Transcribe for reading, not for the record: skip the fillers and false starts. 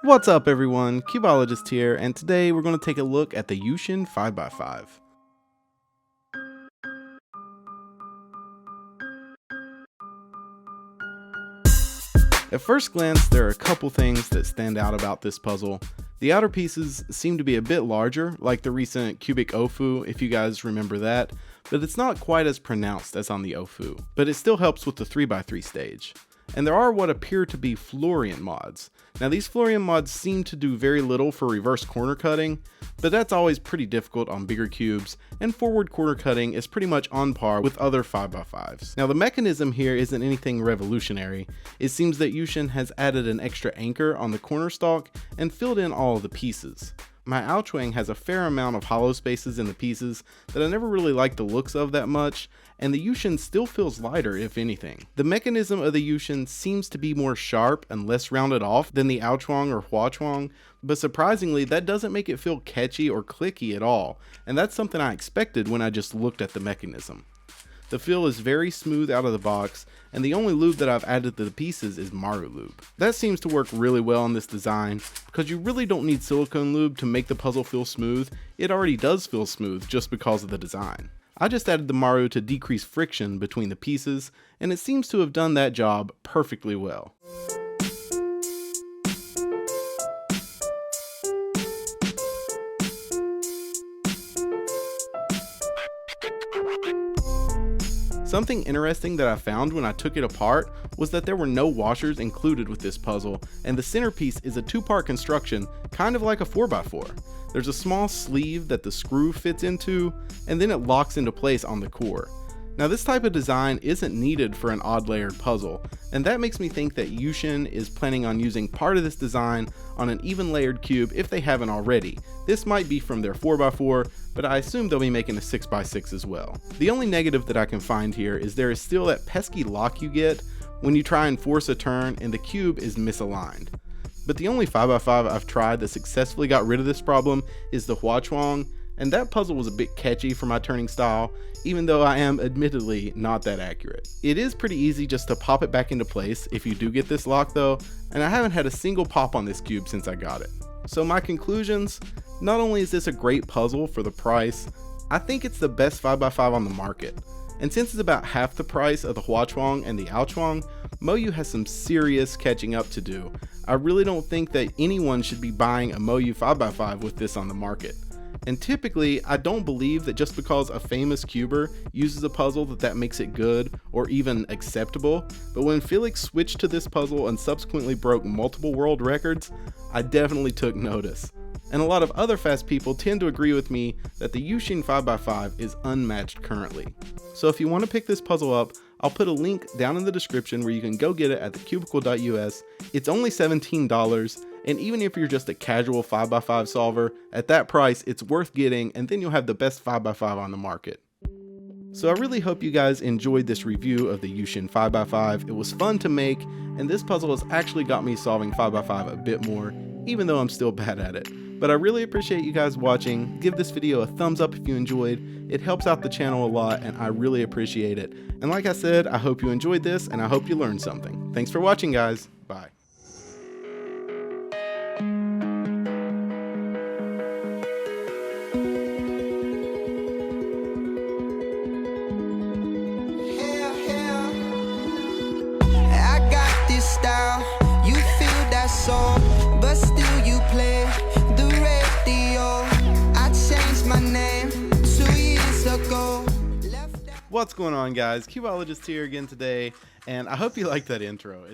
What's up everyone, Cubeologist here, and today we're going to take a look at the Yuxin 5x5. At first glance, there are a couple things that stand out about this puzzle. The outer pieces seem to be a bit larger, like the recent cubic Ofu, if you guys remember that, but it's not quite as pronounced as on the Ofu, but it still helps with the 3x3 stage. And there are what appear to be Florian mods. Now these Florian mods seem to do very little for reverse corner cutting, but that's always pretty difficult on bigger cubes, and forward corner cutting is pretty much on par with other 5x5s. Now the mechanism here isn't anything revolutionary. It seems that Yuxin has added an extra anchor on the corner stalk and filled in all of the pieces. My Ouchwang has a fair amount of hollow spaces in the pieces that I never really liked the looks of that much, and the Yuxin still feels lighter if anything. The mechanism of the Yuxin seems to be more sharp and less rounded off than the Ouchwang or Huachwang, but surprisingly that doesn't make it feel catchy or clicky at all, and that's something I expected when I just looked at the mechanism. The feel is very smooth out of the box, and the only lube that I've added to the pieces is Maru lube. That seems to work really well on this design, because you really don't need silicone lube to make the puzzle feel smooth. It already does feel smooth just because of the design. I just added the Maru to decrease friction between the pieces, and it seems to have done that job perfectly well. Something interesting that I found when I took it apart was that there were no washers included with this puzzle, and the centerpiece is a two-part construction, kind of like a 4x4. There's a small sleeve that the screw fits into, and then it locks into place on the core. Now this type of design isn't needed for an odd layered puzzle, and that makes me think that Yuxin is planning on using part of this design on an even layered cube if they haven't already. This might be from their 4x4, but I assume they'll be making a 6x6 as well. The only negative that I can find here is there is still that pesky lock you get when you try and force a turn and the cube is misaligned. But the only 5x5 I've tried that successfully got rid of this problem is the Huachwang, and that puzzle was a bit catchy for my turning style, even though I am admittedly not that accurate. It is pretty easy just to pop it back into place if you do get this lock though, and I haven't had a single pop on this cube since I got it. So my conclusions, not only is this a great puzzle for the price, I think it's the best 5x5 on the market. And since it's about half the price of the Huachwang and the Ouchwang, Moyu has some serious catching up to do. I really don't think that anyone should be buying a Moyu 5x5 with this on the market. And typically, I don't believe that just because a famous cuber uses a puzzle that makes it good or even acceptable, but when Felix switched to this puzzle and subsequently broke multiple world records, I definitely took notice. And a lot of other fast people tend to agree with me that the Yuxin 5x5 is unmatched currently. So if you want to pick this puzzle up, I'll put a link down in the description where you can go get it at thecubicle.us. It's only $17, and even if you're just a casual 5x5 solver, at that price it's worth getting, and then you'll have the best 5x5 on the market. So I really hope you guys enjoyed this review of the Yuxin 5x5. It was fun to make, and this puzzle has actually got me solving 5x5 a bit more, even though I'm still bad at it. But I really appreciate you guys watching. Give this video a thumbs up if you enjoyed. It helps out the channel a lot, and I really appreciate it. And like I said, I hope you enjoyed this, and I hope you learned something. Thanks for watching, guys. Bye. I got this style, you feel that soul, but still you play the radio. I changed my name 2 years ago. What's going on, guys? Cubeologist here again today, and I hope you liked that intro.